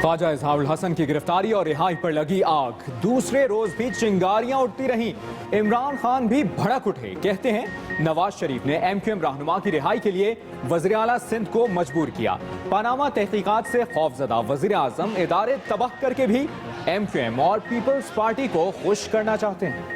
ख्वाजा इजहारुल हसन की गिरफ्तारी और रिहाई पर लगी आग। दूसरे रोज भी चिंगारियां उठती रहीं। इमरान खान भी भड़क उठे। कहते हैं नवाज शरीफ ने MQM रहनुमा की रिहाई के लिए वज़ीर आला सिंध को मजबूर किया। पनामा तहकीकात से खौफजदा वज़ीर आज़म इदारे तबाह करके भी MQM और पीपल्स पार्टी को खुश करना चाहते हैं।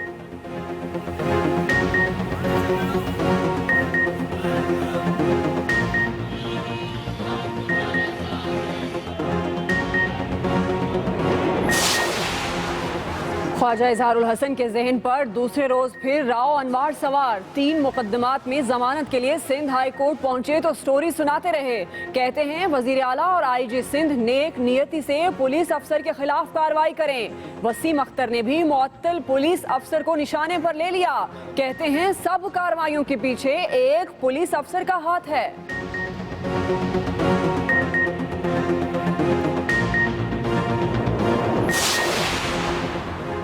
ख्वाजा इजहारुल हसन के जहन पर दूसरे रोज फिर राव अनवार सवार। 3 मुकदमात में जमानत के लिए सिंध हाई कोर्ट पहुंचे तो स्टोरी सुनाते रहे। कहते हैं वजीर आला और IG सिंध नेक नियति से पुलिस अफसर के खिलाफ कार्रवाई करें। वसीम अख्तर ने भी मुअत्तल पुलिस अफसर को निशाने पर ले लिया। कहते हैं सब कार्रवाइयों के पीछे एक पुलिस अफसर का हाथ है।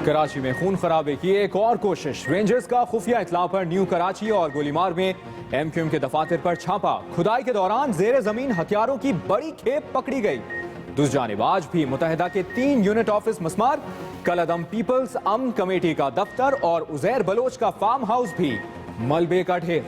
कराची में खून खराबे की एक और कोशिश। रेंजर्स का खुफिया इतला पर न्यू कराची और गोलीमार में MQM के दफातर पर छापा। खुदाई के दौरान जेर जमीन हथियारों की बड़ी खेप पकड़ी गई। दूसरी जानिब आज भी मुत्तहिदा के 3 यूनिट ऑफिस मस्मार, कलअदम पीपल्स अमन कमेटी का दफ्तर और उजैर बलोच का फार्म हाउस भी मलबे का ढेर।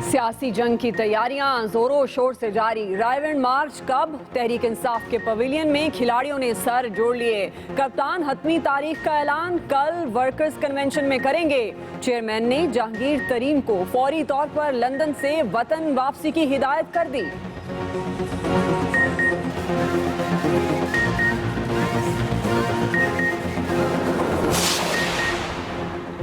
सियासी जंग की तैयारियां जोरों शोर से जारी। रायविंड मार्च कब? तहरीक इंसाफ के पवेलियन में खिलाड़ियों ने सर जोड़ लिए। कप्तान हतमी तारीख का ऐलान कल वर्कर्स कन्वेंशन में करेंगे। चेयरमैन ने जहांगीर तरीन को फौरी तौर पर लंदन से वतन वापसी की हिदायत कर दी।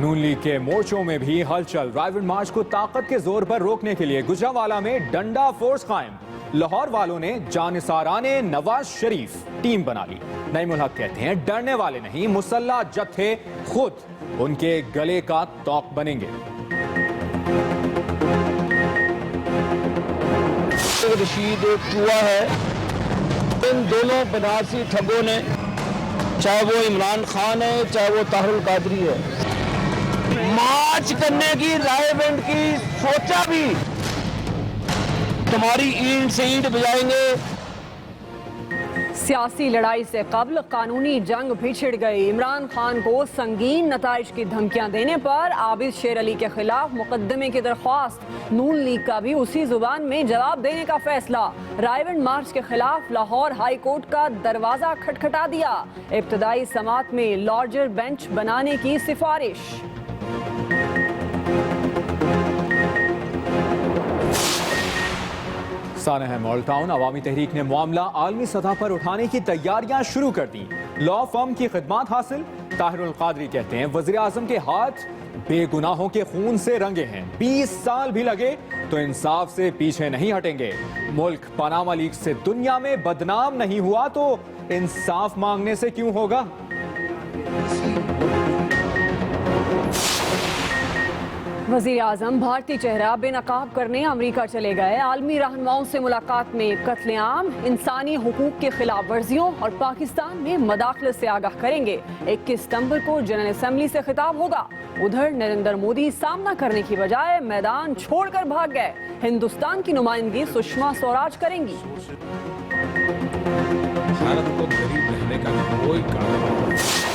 नून लीग के मोर्चों में भी हलचल। रायविंड मार्च को ताकत के जोर पर रोकने के लिए गुजरांवाला में डंडा फोर्स कायम। लाहौर वालों ने जानिसाराने नवाज शरीफ टीम बना ली। नईमुल हक कहते हैं डरने वाले नहीं, मुसल्ला जत्थे खुद उनके गले का तौक बनेंगे। रशीद एक जुआ है। इन दोनों बनारसी ठगों ने, चाहे वो इमरान खान है चाहे वो ताहिरुल कादरी है, मार्च करने की रायविंड की सोचा भी। तुम्हारी ईंट से ईंट बजाएंगे। सियासी लड़ाई से कबल कानूनी जंग भी छिड़ गई। इमरान खान को संगीन नताइज की धमकियां देने पर आबिद शेर अली के खिलाफ मुकदमे की दरख्वास्त। नून लीग का भी उसी जुबान में जवाब देने का फैसला। रायविंड मार्च के खिलाफ लाहौर हाई कोर्ट का दरवाजा खटखटा दिया। इब्तदाई समात में लार्जर बेंच बनाने की सिफारिश। सानह मॉल टाउन अवामी तहरीक ने मामला आलमी सतह पर उठाने की तैयारियां शुरू कर दी। लॉ फर्म की खिदमात हासिल। ताहिरुल कादरी कहते हैं वजीर आजम के हाथ बेगुनाहों के खून से रंगे हैं। 20 साल भी लगे तो इंसाफ से पीछे नहीं हटेंगे। मुल्क पनामा लीग से दुनिया में बदनाम नहीं हुआ तो इंसाफ मांगने से क्यों होगा। वज़ीर आज़म भारतीय चेहरा बेनकाब करने अमेरिका चले गए। आलमी रहनुमाओं से मुलाकात में कत्लेआम, इंसानी हुकूक की खिलाफ वर्जियों और पाकिस्तान में मदाखलत से आगाह करेंगे। 21 सितंबर को जनरल असम्बली से खिताब होगा। उधर नरेंद्र मोदी सामना करने की बजाय मैदान छोड़कर भाग गए। हिंदुस्तान की नुमाइंदगी सुषमा स्वराज करेंगी। भारत को गरीब रहने का कोई कारण नहीं।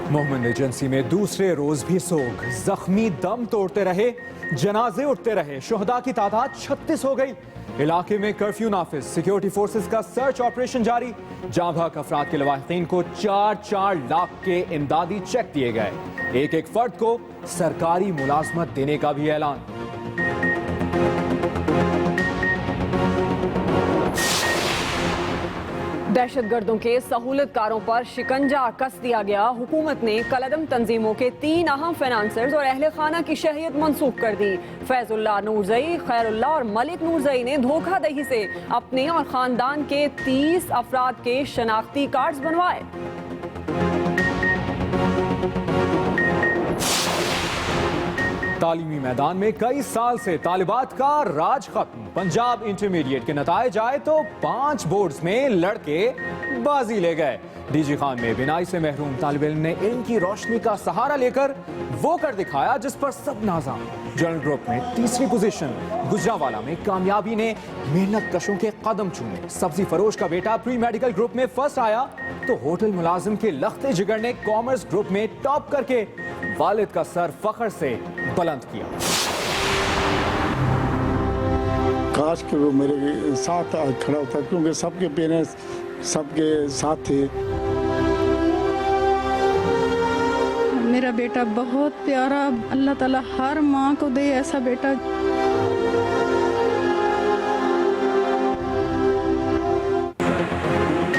मोहम्मद एजेंसी में दूसरे रोज भी सोग। जख्मी दम तोड़ते रहे, जनाजे उठते रहे। शुहदा की तादाद 36 हो गई। इलाके में कर्फ्यू नाफिज। सिक्योरिटी फोर्सेस का सर्च ऑपरेशन जारी। जाँ भाग अफराद के लवाहिकीन को 4-4 लाख के इमदादी चेक दिए गए। एक एक फर्द को सरकारी मुलाजमत देने का भी ऐलान। दहशतगर्दों के सहूलतकारों पर शिकंजा कस दिया गया। हुकूमत ने कलअदम तंजीमों के 3 अहम फाइनेंसर्स और अहले खाना की शहीद मंसूख कर दी। फैजुल्लाह नूरजई, खैरुल्लाह और मलिक नूरजई ने धोखाधड़ी से अपने और खानदान के 30 अफराद के शनाख्ती कार्ड्स बनवाए। तालीमी मैदान में कई साल से तालिबात का राज खत्म। पंजाब इंटरमीडिएट के नताइज आए तो 5 बोर्ड्स में लड़के बाजी ले गए। डीजी खान में बिनाई से महरूम तालिब इल्म ने इल्म की रोशनी का सहारा लेकर वो कर दिखाया जिस पर सब नाज़ाम। जनरल ग्रुप में तीसरी पोजीशन, गुजरांवाला में कामयाबी ने मेहनत कशों के कदम चूमे। सब्जी फरोश का बेटा प्री मेडिकल ग्रुप में फर्स्ट आया तो होटल मुलाजिम के लख्ते जिगर ने कॉमर्स ग्रुप में टॉप करके वालिद का सर फख्र से बुलंद किया। काश कि वो मेरे साथ खड़ा होता, क्योंकि सबके पेरेंट्स सबके साथ थे। मेरा बेटा बहुत प्यारा, अल्लाह ताला हर माँ को दे ऐसा बेटा।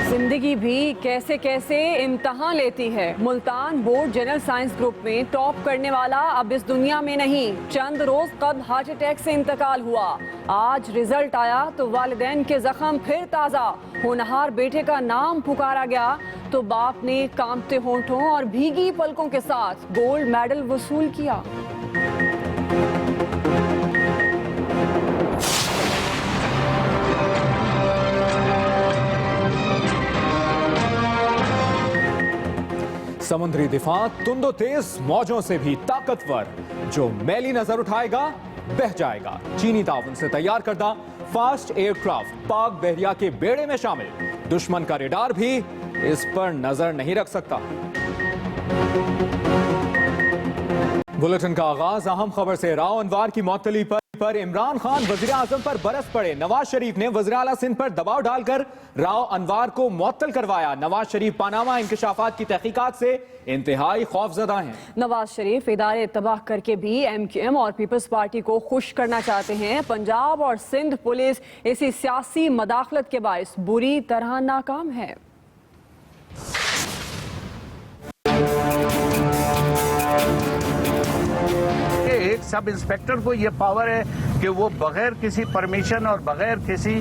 जिंदगी भी कैसे कैसे इम्तहान लेती है। Multan board general science group में टॉप करने वाला अब इस दुनिया में नहीं, चंद रोज कब हार्ट अटैक से इंतकाल हुआ। आज रिजल्ट आया तो वालिदैन के जख्म फिर ताज़ा। होनहार बेटे का नाम पुकारा गया तो बाप ने कांपते होंठों और भीगी पलकों के साथ गोल्ड मेडल वसूल किया। समुद्री दिफा तुंदो तेज मौजों से भी ताकतवर, जो मैली नजर उठाएगा बह जाएगा। चीनी ताउन से तैयार करदा फास्ट एयरक्राफ्ट पाक बहरिया के बेड़े में शामिल। दुश्मन का रेडार भी इस पर नजर नहीं रख सकता। बुलेटिन का आगाज अहम खबर से। राव अनवार की मौतली पर इमरान खान वजीर आजम पर बरस पड़े। नवाज शरीफ ने वजीर आला सिंध पर दबाव डालकर राव अनवार को मुअत्तल करवाया। नवाज शरीफ पानामा इंकशाफात की तहकीकात से इंतहाई खौफजदा हैं। नवाज शरीफ इदारे तबाह करके भी MQM और पीपल्स पार्टी को खुश करना चाहते हैं। पंजाब और सिंध पुलिस इसी सियासी मदाखलत के बाइस बुरी तरह नाकाम है। एक सब इंस्पेक्टर को ये पावर है कि वो बगैर किसी परमिशन और बगैर किसी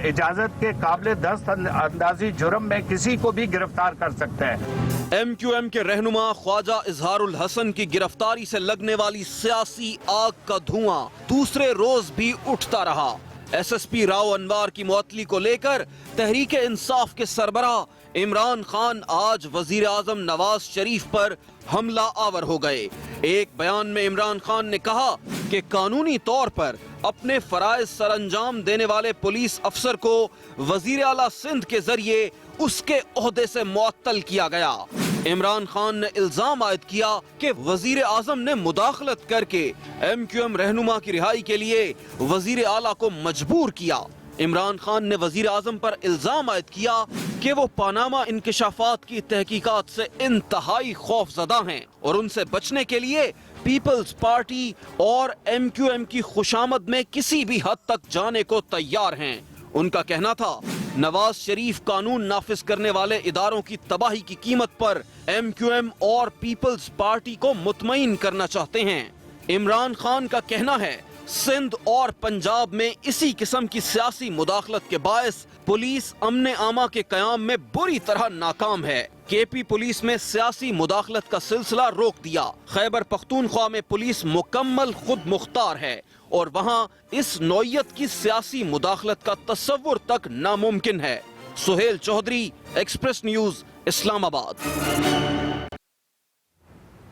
इजाजत के काबिल दस्त अंदाजी जुर्म में किसी को भी गिरफ्तार कर सकते हैं। MQM के रहनुमा ख्वाजा इजहारुल हसन की गिरफ्तारी से लगने वाली सियासी आग का धुआं दूसरे रोज भी उठता रहा। SSP राव अनवार की मुअत्तली को लेकर तहरीक इंसाफ के सरबराह इमरान खान आज वजीर आजम नवाज शरीफ पर हमला आवर हो गए। एक बयान में इमरान खान ने कहा कि कानूनी तौर पर अपने फराइज सरअंजाम देने वाले पुलिस अफसर को वजीर आला सिंध के जरिए उसके ओहदे से मुअत्तल किया गया। इमरान खान ने इल्जाम आयद किया कि वजीर आजम ने मुदाखलत करके MQM रहनुमा की रिहाई के लिए वजीर आला को मजबूर किया। इमरान खान ने वजीर आजम पर इल्जाम आयद किया कि वो पानामा इंकशाफात की तहकीकात से इंतहाई खौफजदा हैं और उनसे बचने के लिए पीपल्स पार्टी और MQM की खुशामद में किसी भी हद तक जाने को तैयार हैं। उनका कहना था नवाज शरीफ कानून नाफिज करने वाले इदारों की तबाही की कीमत पर MQM और पीपल्स पार्टी को मुतमईन करना चाहते हैं। इमरान खान का कहना है सिंध और पंजाब में इसी किस्म की सियासी मुदाखलत के बायस पुलिस अमने आमा के कयाम में बुरी तरह नाकाम है। KP पुलिस में सियासी मुदाखलत का सिलसिला रोक दिया। खैबर पख्तूनख्वा में पुलिस मुकम्मल खुद मुख्तार है और वहाँ इस नौयत की सियासी मुदाखलत का तस्वुर तक नामुमकिन है। Suhail Chaudhry, express news, Islamabad.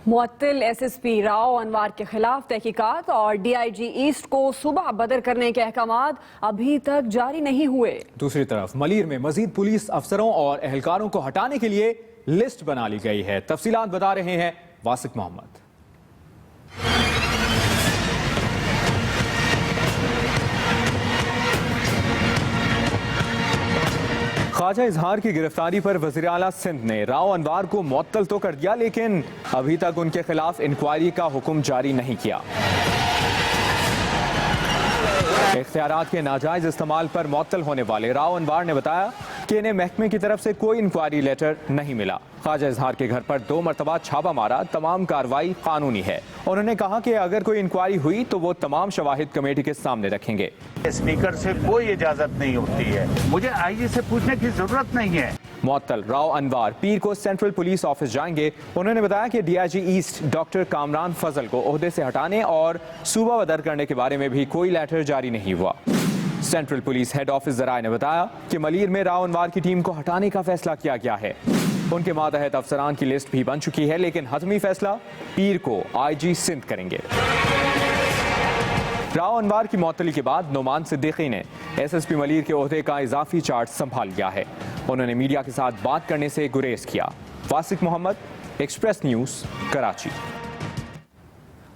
मुअत्तल SSP राव अनवार के खिलाफ तहकीकात और DIG ईस्ट को सुबह बदर करने के अहकामात अभी तक जारी नहीं हुए। दूसरी तरफ मलीर में मजीद पुलिस अफसरों और एहलकारों को हटाने के लिए लिस्ट बना ली गई है। तफसीलात बता रहे हैं वासिक मोहम्मद। ख्वाजा इजहार की गिरफ्तारी पर वज़ीर आला सिंध ने राव अनवार को मुअत्तल तो कर दिया, लेकिन अभी तक उनके खिलाफ इंक्वायरी का हुक्म जारी नहीं किया। इख्तियारात के नाजायज इस्तेमाल पर मुअत्तल होने वाले राव अनवार ने बताया कि इन्हें महकमे की तरफ से कोई इंक्वायरी लेटर नहीं मिला। ख्वाजा इजहार के घर पर 2 मरतबा छापा मारा, तमाम कार्रवाई कानूनी है। उन्होंने कहा कि अगर कोई इंक्वायरी हुई तो वो तमाम शवाहिद कमेटी के सामने रखेंगे। स्पीकर से कोई इजाजत नहीं होती है, मुझे आईजी से पूछने की जरूरत नहीं है। मुअत्तल राव अनवार पीर को सेंट्रल पुलिस ऑफिस जाएंगे। उन्होंने बताया कि डीआईजी ईस्ट डॉक्टर कामरान फजल को ओहदे से हटाने और सूबा बदर करने के बारे में भी कोई लेटर जारी नहीं हुआ। सेंट्रल पुलिस हेड ऑफिस जराए ने बताया कि मलीर में राव अनवार की टीम को हटाने का फैसला किया गया है। उनके मातहत अफसरान की लिस्ट भी बन चुकी है, लेकिन हतमी फैसला पीर को आईजी सिंध करेंगे। राव अनवार की मौतली के बाद नोमान सिद्दीकी ने एसएसपी मलीर के ओहदे का इजाफी चार्ज संभाल लिया है। उन्होंने मीडिया के साथ बात करने से गुरेज किया। वासिक मोहम्मद, एक्सप्रेस न्यूज, कराची।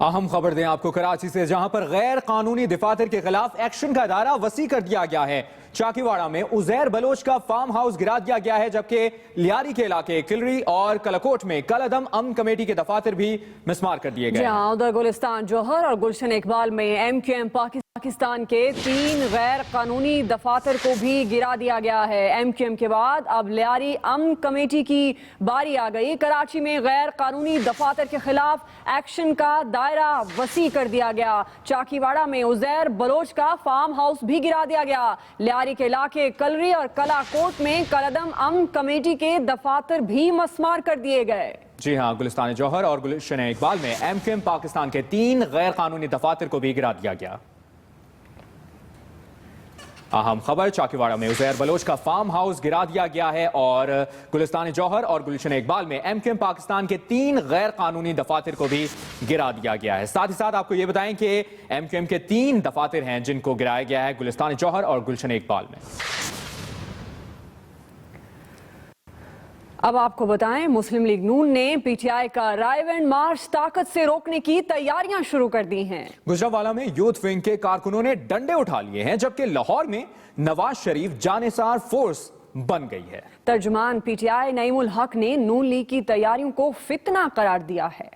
अहम खबर दें आपको कराची से, जहां पर गैर कानूनी दफातर के खिलाफ एक्शन का दायरा वसी कर दिया गया है। चाकीवाड़ा में उजैर बलोच का फार्म हाउस गिरा दिया गया है, जबकि लियारी के इलाके किलरी और कलाकोट में कलअदम अमन कमेटी के दफातर भी मिसमार कर दिए गए। जहां उधर गुलिस्तान जौहर और गुलशन इकबाल में एमक्यूएम पाकिस्तान के 3 गैर कानूनी दफातर को भी गिरा दिया गया है। एमक्यूएम के बाद अब लियारी अमन कमेटी की बारी आ गई। कराची में गैर कानूनी दफातर के खिलाफ एक्शन का दायरा वसी कर दिया गया। चाकीवाड़ा में उजैर बलोच का फार्म हाउस भी गिरा दिया गया। लियारी के इलाके कलरी और कलाकोट में कलअदम अमन कमेटी के दफातर भी मस्मार कर दिए गए। जी हां, गुलिस्तान जौहर और गुलशन इकबाल में एमक्यूएम पाकिस्तान के 3 गैर कानूनी दफातर को भी गिरा दिया गया। अहम खबर, चाकीवाड़ा में उजैर बलोच का फार्म हाउस गिरा दिया गया है और गुलिस्तान जौहर और गुलशन इकबाल में एमक्यूएम पाकिस्तान के 3 गैर कानूनी दफातर को भी गिरा दिया गया है। साथ ही साथ आपको यह बताएं कि एमक्यूएम के 3 दफातर हैं जिनको गिराया गया है गुलिस्तान जौहर और गुलशन इकबाल में। अब आपको बताएं, मुस्लिम लीग नून ने पीटीआई का रायवेंड मार्च ताकत से रोकने की तैयारियां शुरू कर दी हैं। गुजरांवाला में यूथ विंग के कारकुनों ने डंडे उठा लिए हैं, जबकि लाहौर में नवाज शरीफ जानिसार फोर्स बन गई है। तर्जुमान पीटीआई नईमुल हक ने नून लीग की तैयारियों को फितना करार दिया है।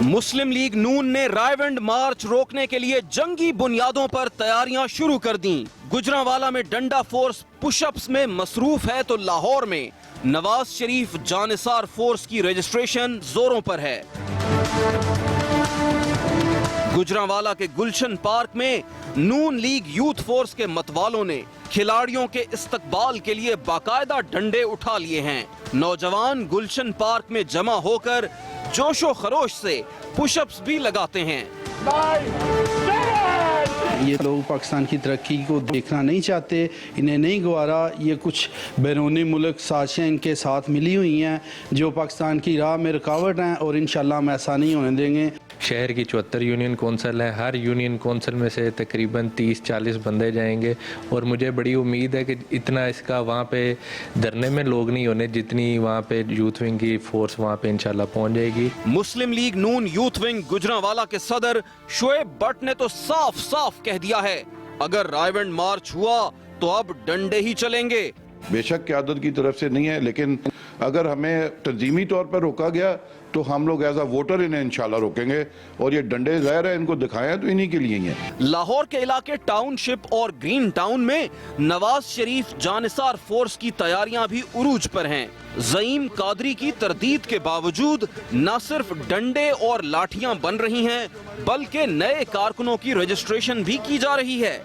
मुस्लिम लीग नून ने रायवेंड मार्च रोकने के लिए जंगी बुनियादों पर तैयारियां शुरू कर दी। गुजरांवाला में डंडा फोर्स पुशअप्स में मसरूफ है तो लाहौर में नवाज शरीफ जानिसार फोर्स की रजिस्ट्रेशन जोरों पर है। गुजरांवाला के गुलशन पार्क में नून लीग यूथ फोर्स के मतवालों ने खिलाड़ियों के इस्तकबाल के लिए बाकायदा डंडे उठा लिए हैं। नौजवान गुलशन पार्क में जमा होकर जोशो खरोश से पुशअप्स भी लगाते हैं। ये लोग पाकिस्तान की तरक्की को देखना नहीं चाहते, इन्हें नहीं गवारा। ये कुछ बैरूनी मुल्क साजिशें इनके साथ मिली हुई हैं जो पाकिस्तान की राह में रुकावट हैं और इंशाल्लाह हम ऐसा नहीं होने देंगे। शहर की 74 यूनियन कौंसल है, हर यूनियन कौंसल में से तकरीबन 30-40 बंदे जाएंगे और मुझे बड़ी उम्मीद है कि इतना इसका वहाँ पे धरने में लोग नहीं होने जितनी वहाँ पे यूथ विंग की फोर्स वहाँ पे इंशाल्लाह पहुँच जाएगी। मुस्लिम लीग नून यूथ विंग गुजरांवाला के सदर शोएब भट्ट ने तो साफ साफ कह दिया है, अगर रायवेंड मार्च हुआ तो अब डंडे ही चलेंगे। बेशक क़यादत की तरफ से नहीं है, लेकिन अगर हमें तंजीमी तौर पर रोका गया तो हम लोग एज अ वोटर इन्हें इंशाल्लाह रोकेंगे और ये डंडे ज़ाहिर है इनको दिखाया तो इन्हीं के लिए ही है। लाहौर के इलाके टाउनशिप और ग्रीन टाउन में नवाज शरीफ जानिसार फोर्स की तैयारियां भी उरूज पर हैं। ज़ईम कादरी की तरदीद के बावजूद न सिर्फ डंडे और लाठियां बन रही हैं, बल्कि नए कारकुनों की रजिस्ट्रेशन भी की जा रही है।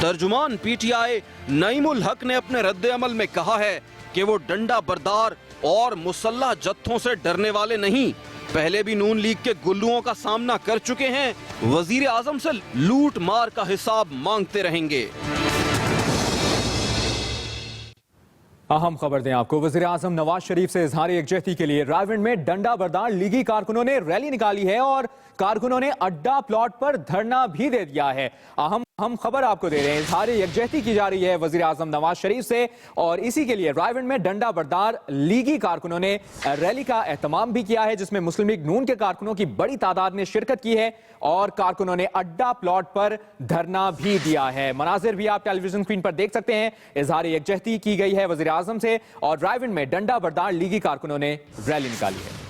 तर्जुमान पीटीआई नईमुल हक ने अपने रद्द अमल में कहा है कि वो डंडा बरदार और मुसल्लह जत्थों से डरने वाले नहीं, पहले भी नून लीग के गुल्लुओं का सामना कर चुके हैं, वजीर आजम से लूट मार का हिसाब मांगते रहेंगे। अहम खबर दें आपको, वजीर आजम नवाज शरीफ से इजहार यकजहती के लिए रायवेंड में डंडा बरदार लीगी कारकुनों ने रैली निकाली है और कारकुनों ने अड्डा प्लॉट पर धरना भी दे दिया है। हम खबर आपको दे रहे हैं, इजहार यकजहती की जा रही है वजीर आजम नवाज शरीफ से, और इसी के लिए रायगढ़ में डंडा बरदार लीगी कारकुनों ने रैली का एहतमाम भी किया है, जिसमें मुस्लिम लीग नून के कारकुनों की बड़ी तादाद ने शिरकत की है और कारकुनों ने अड्डा प्लॉट पर धरना भी दिया है। मनाजिर भी आप टेलीविजन स्क्रीन पर देख सकते हैं। इजहार यकजहती की गई है वजीर आजम से और रायगढ़ में डंडा बरदार लीगी कारकुनों ने रैली निकाली है।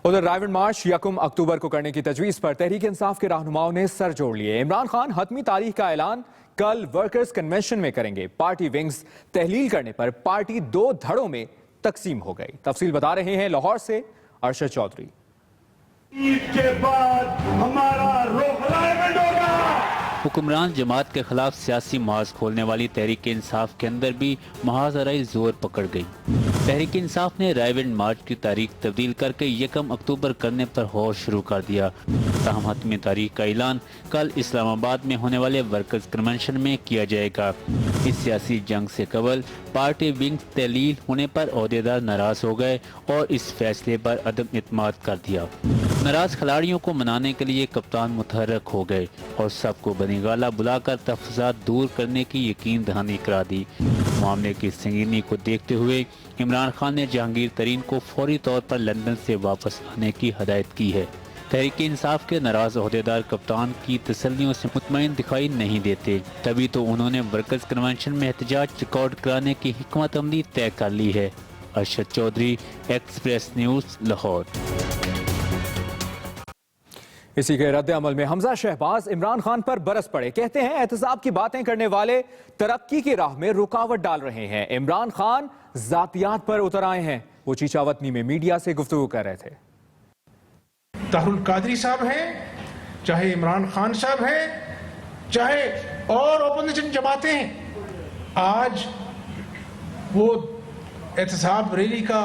उधर रायगढ़ मार्च 1 अक्टूबर को करने की तजवीज पर तहरीक इंसाफ के रहनुमाओं ने सर जोड़ लिए। इमरान खान हतमी तारीख का ऐलान कल वर्कर्स कन्वेंशन में करेंगे। पार्टी विंग्स तहलील करने पर पार्टी 2 धड़ों में तकसीम हो गई। तफसील बता रहे हैं लाहौर से अरशद चौधरी। ईद के बाद हमारा रुख रायगढ़ होगा। हुक्मरान जमात के खिलाफ सियासी मार्च खोलने वाली तहरीक इंसाफ के अंदर भी मुहाजराई जोर पकड़ गई। तहरीक इंसाफ ने रायगढ़ मार्च की तारीख तब्दील करके 1 अक्टूबर करने पर गौर शुरू कर दिया। ताहम हतमी तारीख का ऐलान कल इस्लामाबाद में होने वाले वर्कर्स कन्वेंशन में किया जाएगा। इस सियासी जंग से कबल पार्टी विंग तहलील होने पर ओहदेदार नाराज हो गए और इस फैसले पर अदम इत्माद कर दिया। नाराज खिलाड़ियों को मनाने के लिए कप्तान मुतहर्रक हो गए और सबको बनी गाला बुलाकर तफसात दूर करने की यकीन दहानी करा दी। मामले की संगीनी को देखते हुए इमरान खान ने जहांगीर तरीन को फौरी तौर पर लंदन से वापस आने की हदायत की है। तहरीक इंसाफ के नाराज ओहदेदार कप्तान की तसल्लियों से मुतमईन दिखाई नहीं देते, तभी तो उन्होंने वर्कर्स कन्वेंशन में एहतजाज रिकॉर्ड कराने की हिकमत अमली तय कर ली है। Arshad Chaudhry, express news, Lahore. इसी के रद्द अमल में हमजा शहबाज इमरान खान पर बरस पड़े। कहते हैं एहतसाब की बातें करने वाले तरक्की की राह में रुकावट डाल रहे हैं। इमरान खान जातियात पर उतर आए हैं। वो चीचावतनी में मीडिया से गुफ्तगू कर रहे थे। तारुल कादरी साहब हैं, चाहे इमरान खान साहब हैं, चाहे और ओपोजिशन जमातें हैं, आज वो एहतसाब रैली का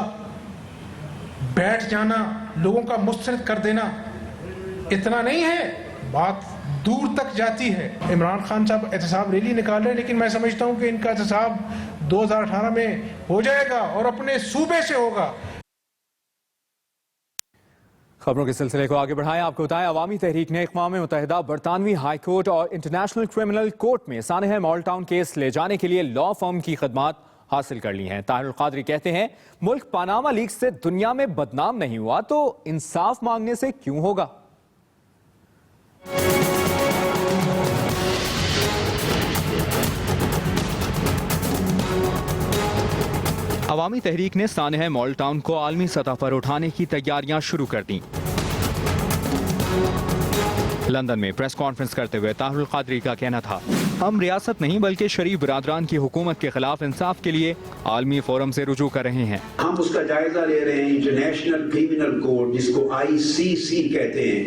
बैठ जाना, लोगों का मुस्तरद कर देना इतना नहीं है, बात दूर तक जाती है। इमरान खान साहब एहतसाब रैली निकाल रहे हैं, लेकिन मैं समझता हूं कि इनका एहतसाब 2018 में हो जाएगा और अपने सूबे से होगा। खबरों के सिलसिले को आगे बढ़ाएं। आपको बताएं अवामी तहरीक ने अक़वाम मुत्तहिदा, बरतानवी हाई कोर्ट और इंटरनेशनल क्रिमिनल कोर्ट में सानह मॉल टाउन केस ले जाने के लिए लॉ फर्म की खदमात हासिल कर ली हैं। ताहिरुल कादरी कहते हैं मुल्क पानामा लीक्स से दुनिया में बदनाम नहीं हुआ तो इंसाफ मांगने से क्यों होगा। अवामी तहरीक ने सानह मॉल टाउन को आलमी सतह पर उठाने की तैयारियां शुरू कर दी। लंदन में प्रेस कॉन्फ्रेंस करते हुए ताहिरुल कादरी का कहना था, हम रियासत नहीं बल्कि शरीफ बिरादरान की हुकूमत के खिलाफ इंसाफ के लिए आलमी फोरम से रुजू कर रहे हैं। हम उसका जायजा ले रहे हैं। इंटरनेशनल क्रिमिनल कोर्ट, जिसको ICC कहते हैं,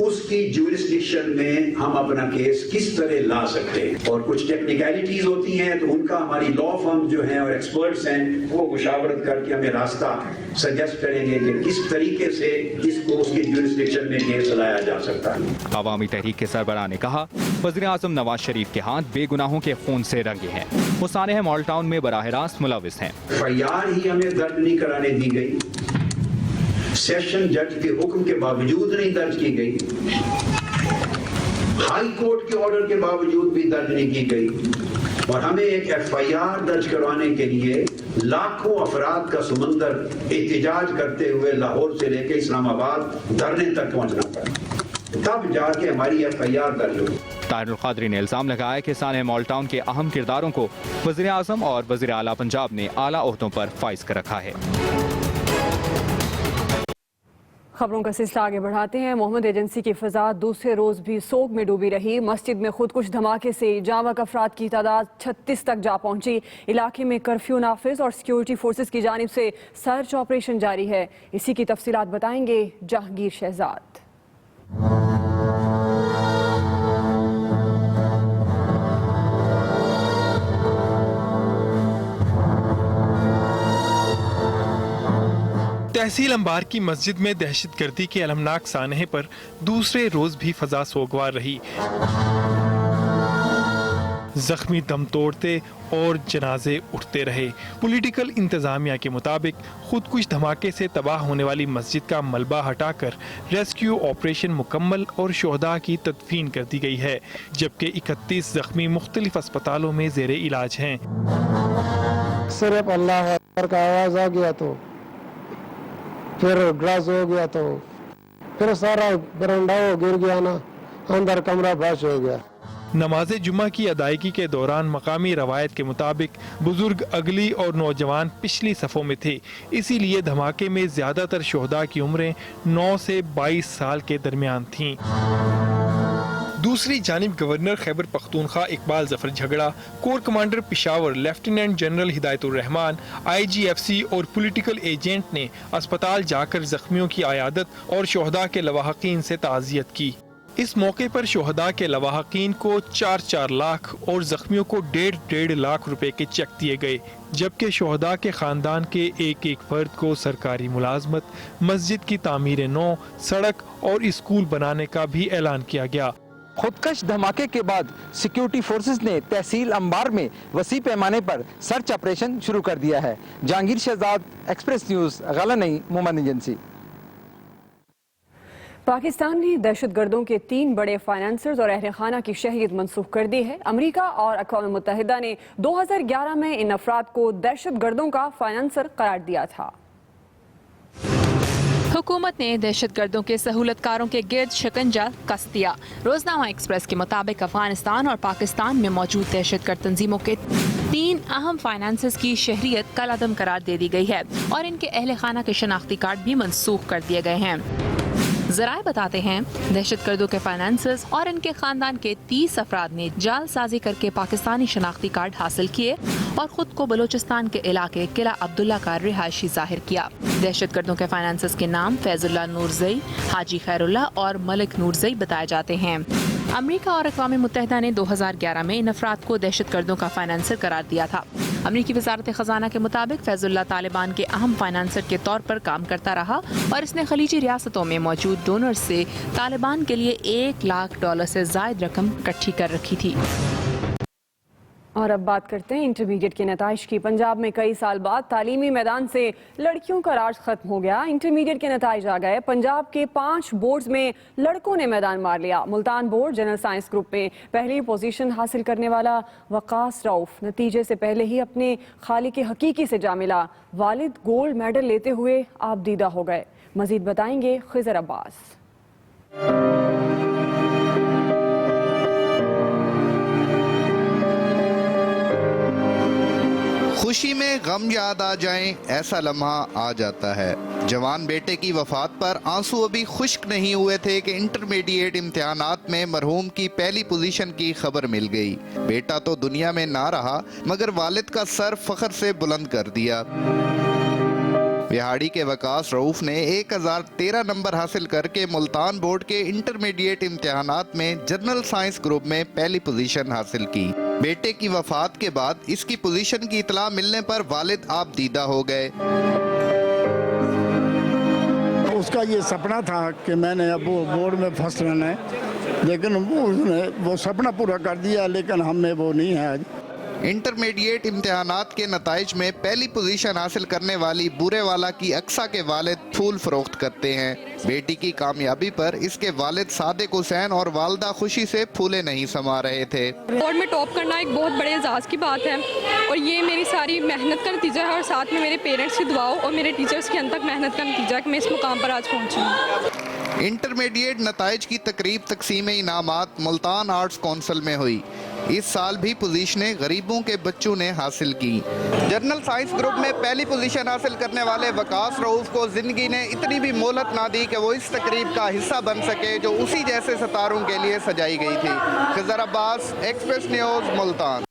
उसकी ज्यूरिसडिक्शन में हम अपना केस किस तरह ला सकते हैं। और कुछ टेक्निकलिटीज होती हैं तो उनका हमारी लॉ फर्म जो हैं और एक्सपर्ट्स हैं वो मुशावरत करके हमें रास्ता सजेस्ट करेंगे कि किस तरीके से इसको उसकी ज्यूरिसडिक्शन में केस लाया जा सकता है। अवामी तहरीक के सरबराह ने कहा, वज़ीर आज़म नवाज शरीफ के हाथ बेगुनाहों के खून से रंगे हैं। वो सानह मॉल टाउन में बराह रास्त मुलविस हैं। FIR ही हमें दर्ज नहीं कराने दी गई, सेशन जज के हुक्म के बावजूद नहीं दर्ज की गई, हाई कोर्ट के ऑर्डर के बावजूद भी दर्ज नहीं की गई, और हमें एक FIR दर्ज करवाने के लिए लाखों अफराद का समंदर एहतजाज करते हुए लाहौर से लेकर इस्लामाबाद धरने तक पहुंचना पड़ा, तब जाके हमारी FIR दर्ज हुई। ताहिरुल कादरी ने इल्जाम लगाया कि सानह मॉल टाउन के अहम किरदारों को वज़ीर आज़म और वज़ीर आला पंजाब ने आला ओहदों पर फाइज कर रखा है। खबरों का सिलसिला आगे बढ़ाते हैं। मोहम्मद एजेंसी की फिजा दूसरे रोज भी सोग में डूबी रही। मस्जिद में खुदकुश धमाके से जामक अफराद की तादाद 36 तक जा पहुंची। इलाके में कर्फ्यू नाफिज और सिक्योरिटी फोर्सेस की जानिब से सर्च ऑपरेशन जारी है। इसी की तफसीलात बताएंगे जहांगीर शहजाद। तहसील अंबार की मस्जिद में दहशतगर्दी के अलमनाक सानहे पर दूसरे रोज भी फजा सोगवार रही। जख्मी दम तोड़ते और जनाजे उठते रहे। पॉलिटिकल इंतजामिया के मुताबिक खुदकुश धमाके से तबाह होने वाली मस्जिद का मलबा हटाकर रेस्क्यू ऑपरेशन मुकम्मल और शोहदा की तदफीन कर दी गई है, जबकि 31 जख्मी मुख्तलिफ अस्पतालों में ज़ेरे इलाज हैं। सिर्फ अल्लाह अकबर का आवाज आ गया तो फिर ग्लास हो गया तो फिर सारा बरंडा गिर गया ना, अंदर कमरा फैश हो गया। नमाज जुम्मा की अदायगी के दौरान मकामी रवायत के मुताबिक बुजुर्ग अगली और नौजवान पिछली सफ़ों में थे, इसीलिए धमाके में ज्यादातर शोहदा की उम्रें 9 से 22 साल के दरमियान थीं। दूसरी जानिब governor Khyber Pakhtunkhwa Iqbal Zafar Jhagra, corps commander Peshawar lieutenant general Hidayatur Rehman, IGFC और पॉलिटिकल एजेंट ने अस्पताल जाकर जख्मियों की आयादत और शोहदा के लवाहकीन से ताज़ियत की। इस मौके पर शोहदा के लवाहकीन को 4-4 लाख और जख्मियों को 1.5 लाख रुपए के चेक दिए गए, जबकि शोहदा के खानदान के एक फर्द को सरकारी मुलाजमत, मस्जिद की तामीर नौ, सड़क और स्कूल बनाने का भी ऐलान किया गया। खुदकश धमाके के बाद सिक्योरिटी फोर्सेस ने तहसील अंबार में वसी पैमाने पर सर्च ऑपरेशन शुरू कर दिया है। जहांगीर शहजाद, एक्सप्रेस न्यूज, गला नई, मोमन एजेंसी। पाकिस्तान ने दहशतगर्दों के 3 बड़े फाइनेंसर्स और अहल खाना की शहरियत मनसूख कर दी है। अमेरिका और अक़वाम मुत्तहिदा ने 2011 में इन अफराद को दहशतगर्दों का फाइनेंसर करार दिया था। हुकूमत ने दहशतगर्दों के सहूलतकारों के गिर्द शिकंजा कस दिया। रोजनामा एक्सप्रेस के मुताबिक अफगानिस्तान और पाकिस्तान में मौजूद दहशतगर्द तंजीमों के 3 अहम फाइनेंसर्स की शहरियत कलअदम करार दे दी गई है और इनके अहल खाना के शनाख्ती कार्ड भी मनसूख कर दिए गए हैं। जराए बताते हैं दहशतगर्दों के फाइनेंसर्स और इनके खानदान के 30 अफराद ने जालसाजी करके पाकिस्तानी शनाख्ती कार्ड हासिल किए और खुद को बलोचिस्तान के इलाके किला अब्दुल्ला का रिहायशी जाहिर किया। दहशतगर्दों के फाइनेंसर्स के नाम फैजुल्लाह नूरजई, हाजी खैरुल्लाह और मलिक नूरजई बताए जाते हैं। अमेरिका और अक़वाम मुत्तहिदा ने 2011 में इन अफराद को दहशतगर्दों का फाइनेंसर करार दिया था। अमेरिकी वज़ारत ख़जाना के मुताबिक फैजुल्लाह तालिबान के अहम फाइनेंसर के तौर पर काम करता रहा और इसने खलीजी रियासतों में मौजूद डोनर्स से तालिबान के लिए $1 लाख से ज़ायद रकम इकट्ठी कर रखी थी। और अब बात करते हैं इंटरमीडिएट के नताइज की। पंजाब में कई साल बाद तालीमी मैदान से लड़कियों का राज खत्म हो गया। इंटरमीडिएट के नताइज आ गए। पंजाब के 5 बोर्ड्स में लड़कों ने मैदान मार लिया। Multan board general science group में पहली पोजीशन हासिल करने वाला वकास रऊफ नतीजे से पहले ही अपने खालिक हकीकी से जा मिला। वालिद गोल्ड मेडल लेते हुए आबदीदा हो गए। मजीद बताएंगे खिजर अब्बास। खुशी में गम याद आ जाएं, ऐसा लम्हा आ जाता है। जवान बेटे की वफात पर आंसू अभी खुश्क नहीं हुए थे कि इंटरमीडिएट इम्तिहानात में मरहूम की पहली पोजीशन की खबर मिल गई। बेटा तो दुनिया में ना रहा, मगर वालिद का सर फख्र से बुलंद कर दिया। बिहाड़ी के वकास रऊफ ने 1013 नंबर हासिल करके मुल्तान बोर्ड के इंटरमीडिएट इम्तिहानात में जनरल साइंस ग्रुप में पहली पोजीशन हासिल की। बेटे की वफात के बाद इसकी पोजीशन की इतला मिलने पर वालिद आबदीदा हो गए। उसका ये सपना था कि मैंने अब बोर्ड में फर्स्ट लेना है, लेकिन उसने वो सपना पूरा कर दिया, लेकिन हमें वो नहीं है। इंटरमीडिएट इम्तिहानात के नताइज में पहली पोजीशन हासिल करने वाली बूरेवाला की अक्सा के वालिद फूल फरोख्त करते हैं। बेटी की कामयाबी पर इसके वालिद सादिक हुसैन और वालदा खुशी से फूले नहीं समा रहे थे। बोर्ड में टॉप करना एक बहुत बड़े एजाज़ की बात है और ये मेरी सारी मेहनत का नतीजा है और साथ में मेरे पेरेंट्स की दुआओं और मेरे टीचर्स की अनथक मेहनत का नतीजा है कि मैं इस मुकाम पर आज पहुँची हूँ। इंटरमीडिएट नताइज की तकरीब तकसीम इनामात मुल्तान आर्ट्स कौंसिल में हुई। इस साल भी पोजीशनें गरीबों के बच्चों ने हासिल की। जनरल साइंस ग्रुप में पहली पोजीशन हासिल करने वाले वकास रऊफ को जिंदगी ने इतनी भी मोहलत ना दी कि वो इस तकरीब का हिस्सा बन सके जो उसी जैसे सितारों के लिए सजाई गई थी। Khizar Abbas, express news, Multan.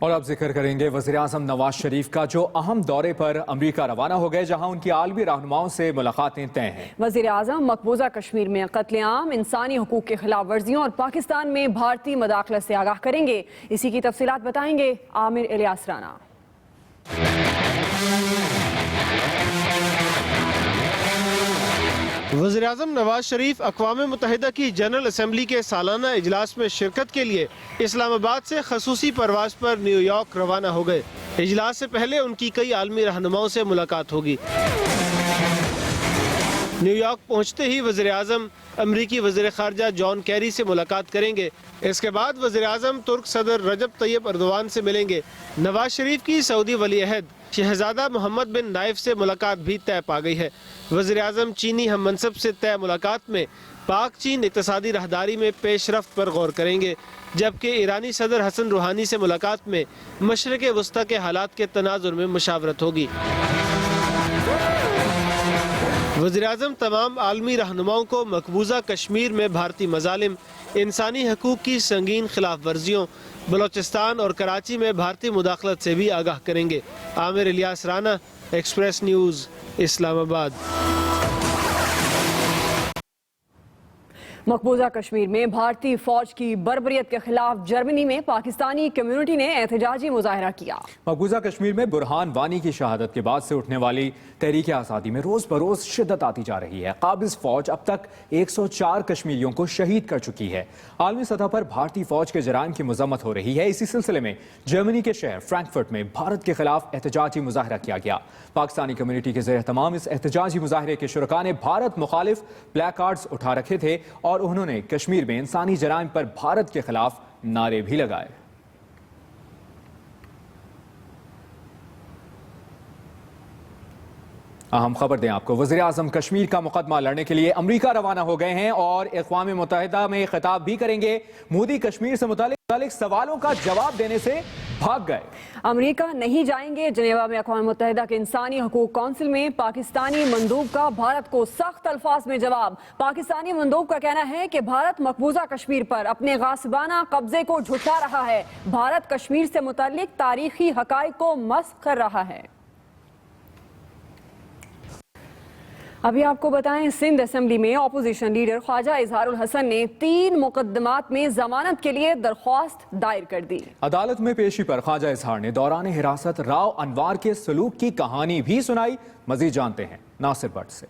और अब जिक्र करेंगे वज़ीर आज़म नवाज शरीफ का, जो अहम दौरे पर अमरीका रवाना हो गए, जहां उनकी आलमी रहनुमाओं से मुलाकातें तय हैं। वज़ीर आज़म मकबूजा कश्मीर में कत्लेआम, इंसानी हुकूक के खिलाफ वर्जियों और पाकिस्तान में भारतीय मदाखलत से आगाह करेंगे। इसी की तफसीलात बताएंगे आमिर इलियास राना। वज़ीर-ए-आज़म नवाज शरीफ अक़वाम मुत्तहिदा की जनरल असम्बली के सालाना इजलास में शिरकत के लिए इस्लामाबाद से खसूसी परवाज़ पर न्यूयॉर्क रवाना हो गए। इजलास से पहले उनकी कई आलमी रहनुमाओं से मुलाकात होगी। न्यूयॉर्क पहुंचते ही वज़ीर-ए-आज़म अमरीकी वज़ीर ख़ारजा जॉन कैरी से मुलाकात करेंगे। इसके बाद वज़ीर-ए-आज़म तुर्क सदर रजब तैयब अर्दवान से मिलेंगे। नवाज शरीफ की सऊदी वली अहद शहजादा मोहम्मद बिन नाइफ से मुलाकात भी तय पा गई है। वज़ीर-ए-आज़म चीनी हम मनसब से तय मुलाकात में पाक चीन इक़्तिसादी राहदारी में पेशरफ्त पर गौर करेंगे, जबकि ईरानी सदर हसन रूहानी से मुलाकात में मशरिक़ वस्ता के हालात के तनाजुर में मुशावरत होगी। वज़ीर-ए-आज़म तमाम आलमी रहनुमाओं को मकबूजा कश्मीर में भारतीय मज़ालिम, इंसानी हकूक़ की संगीन खिलाफ वर्जियों, बलोचिस्तान और कराची में भारतीय मुदाखलत से भी आगाह करेंगे। Amir Ilyas Rana, express news, Islamabad. मकबूजा कश्मीर में भारतीय फौज की बर्बरियत के खिलाफ जर्मनी में पाकिस्तानी कम्युनिटी ने एहतजाजी मुजाहरा किया। मकबूजा कश्मीर में बुरहान वानी की शहादत के बाद से उठने वाली तहरीक आज़ादी में रोज बरोज शिद्दत आती जा रही है। काबिज फौज अब तक 104 कश्मीरियों को शहीद कर चुकी है। आलमी सतह पर भारतीय फौज के जराइम की मजम्मत हो रही है। इसी सिलसिले में जर्मनी के शहर फ्रैंकफर्ट में भारत के खिलाफ एहतजाजी मुजाहरा किया गया। पाकिस्तानी कम्युनिटी के ज़ेर तमाम इस एहतजाजी मुजाहरे के शुरका ने भारत मुखालिफ ब्लैक कार्ड्स उठा रखे थे और उन्होंने कश्मीर में इंसानी जराइम पर भारत के खिलाफ नारे भी लगाए। अहम खबर दें आपको, वज़ीर-ए-आज़म कश्मीर का मुकदमा लड़ने के लिए अमेरिका रवाना हो गए हैं और अक़वाम मुत्तहिदा में खिताब भी करेंगे। मोदी कश्मीर से मुतालिक सवालों का जवाब देने से भाग गए। अमेरिका नहीं जाएंगे। जेनेवा में अक़वाम मुत्तहिदा के इंसानी हकूक़ कौंसिल में पाकिस्तानी मंदूब का भारत को सख्त अल्फाज में जवाब। पाकिस्तानी मंदूब का कहना है कि भारत मकबूजा कश्मीर पर अपने गासिबाना कब्जे को झुठला रहा है। भारत कश्मीर से मुतालिक तारीखी हक़ाइक़ को मस्ख़ कर रहा है। अभी आपको बताएं, सिंध असेंबली में अपोजिशन लीडर ख्वाजा इजहारुल हसन ने 3 मुकदमात में जमानत के लिए दरख्वास्त दायर कर दी। अदालत में पेशी पर ख्वाजा इजहार ने दौरान हिरासत राव अनवार के सलूक की कहानी भी सुनाई। मजीद जानते हैं नासिर भट्ट से।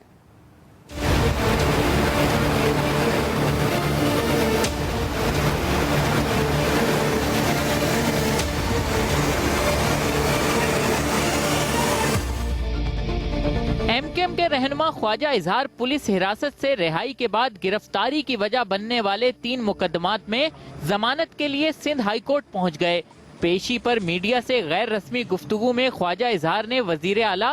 एमकेएम के रहनुमा ख्वाजा इजहार पुलिस हिरासत से रिहाई के बाद गिरफ्तारी की वजह बनने वाले 3 मुकदमात में जमानत के लिए सिंध हाई कोर्ट पहुंच गए। पेशी पर मीडिया से गैर रस्मी गुफ्तगू में ख्वाजा इजहार ने वजीर आला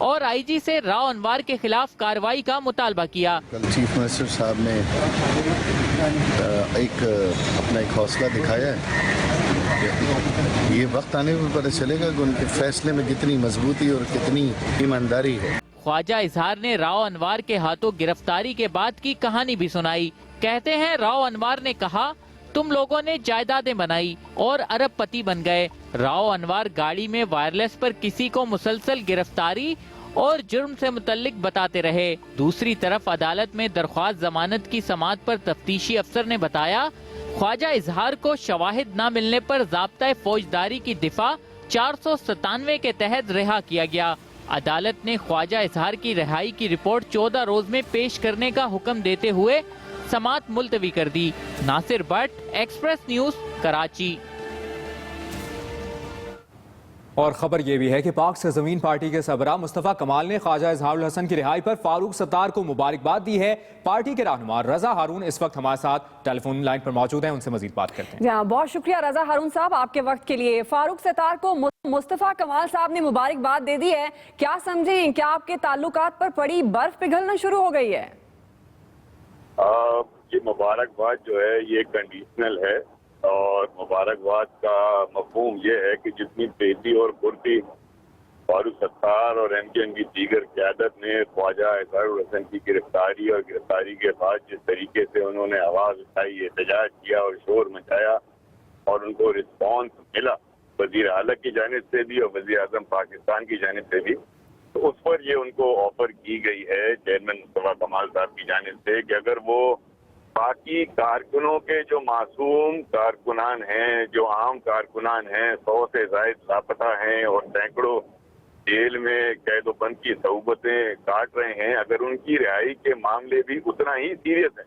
और आईजी से राव अनवार के खिलाफ कार्रवाई का मुतालबा किया। कल चीफ मिनिस्टर साहब ने अपना एक हौसला दिखाया है। ये वक्त आने पर पता चलेगा कि उनके फैसले में कितनी मजबूती और कितनी ईमानदारी है। ख्वाजा इजहार ने राव अनवार के हाथों गिरफ्तारी के बाद की कहानी भी सुनाई। कहते हैं, राव अनवार ने कहा, तुम लोगों ने जायदादें बनाई और अरबपति बन गए। राव अनवार गाड़ी में वायरलेस पर किसी को मुसलसल गिरफ्तारी और जुर्म से मुतल्लिक बताते रहे। दूसरी तरफ अदालत में दरख्वास्त जमानत की समाअत पर तफ्तीशी अफसर ने बताया, ख्वाजा इजहार को शवाहिद न मिलने पर ज़ाब्ता फौजदारी की दिफा 497 के तहत रिहा किया गया। अदालत ने ख्वाजा इजहार की रिहाई की रिपोर्ट 14 रोज में पेश करने का हुक्म देते हुए समाअत मुलतवी कर दी। Nasir Bhatt, express news, Karachi. और खबर यह भी है कि पाक से जमीन पार्टी के सरबराह मुस्तफा कमाल ने ख्वाजा इजहारुल हसन की रिहाई पर फारूक सत्तार को मुबारकबाद दी है। पार्टी के रहनुमा रजा हारून इस वक्त हमारे साथ टेलीफोन लाइन पर मौजूद हैं, उनसे मजीद बात करते हैं। बहुत शुक्रिया रजा हारून साहब आपके वक्त के लिए। फारूक सत्तार को मुस्तफा कमाल साहब ने मुबारकबाद दे दी है, क्या समझें, क्या आपके ताल्लुकात पर पड़ी बर्फ पिघलना शुरू हो गई है? ये मुबारकबाद जो है ये कंडीशनल है और मुबारकबाद का मफहूम ये है कि जितनी तेजी और फुर्ती फारूक सत्तार और एमकेएम की दीगर क़यादत ने ख्वाजा इजहारुल हसन की गिरफ्तारी और गिरफ्तारी के बाद जिस तरीके से उन्होंने आवाज़ उठाई, एहतजाज किया और शोर मचाया और उनको रिस्पॉन्स मिला वज़ीर आला की जानिब से भी और वज़ीर आज़म पाकिस्तान की जानिब से भी, तो उस पर ये उनको ऑफर की गई है चेयरमैन मुस्तफा कमाल साहब की जानिब से कि अगर वो बाकी कारकुनों के जो मासूम कारकुनान हैं, जो आम कारकुनान हैं, 100 से ज़ायद लापता हैं और सैकड़ों जेल में कैदोबंद की सहूबतें काट रहे हैं, अगर उनकी रिहाई के मामले भी उतना ही सीरियस है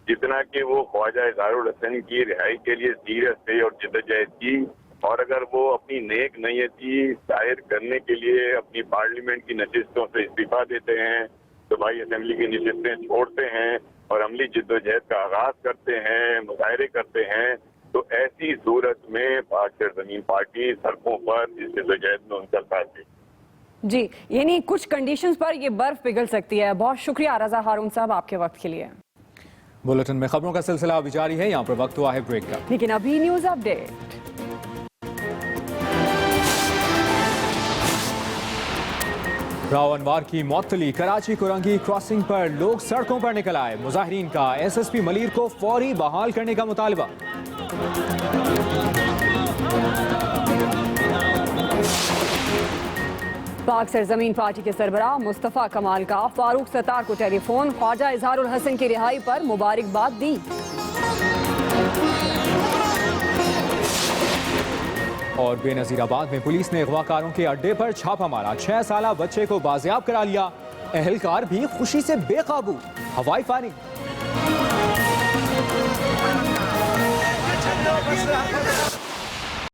जितना कि वो ख्वाजा इजहारुल हसन की रिहाई के लिए सीरियस थे और जिद्दोजहद की, और अगर वो अपनी नेक नीयती जाहिर करने के लिए अपनी पार्लियामेंट की नशिस्तों से इस्तीफा देते हैं, सूबाई असेंबली की नशिस्तें छोड़ते हैं और अमली जिद्दोजहद का आगाज करते हैं, मुजाहरे करते हैं, तो ऐसी सूरत में पाक सरजमीन पार्टी सड़कों पर इस जिद्दोजहद में उनका साथ दे। जी, यानी कुछ कंडीशंस पर ये बर्फ पिघल सकती है। बहुत शुक्रिया रजा हारून साहब आपके वक्त के लिए। बुलेटिन में खबरों का सिलसिला अभी जारी है, यहाँ पर वक्त हुआ है ब्रेक का। लेकिन अभी न्यूज अपडेट। राव अनवार की मौतली, कराची कुरंगी क्रॉसिंग पर लोग सड़कों पर निकल आए। मुजाहिरीन का एसएसपी मलीर को फौरी बहाल करने का मुतालबा। पाक सरजमीन पार्टी के सरबराह मुस्तफ़ा कमाल का फारूक सत्तार को टेलीफोन, ख्वाजा इजहारुल हसन की रिहाई पर मुबारकबाद दी। और बेनजीराबाद में पुलिस ने अगवाकारों के अड्डे पर छापा मारा। 6 साला बच्चे को बाजियाब करा लिया। अहलकार भी खुशी से बेकाबू। हवाई फायरिंग।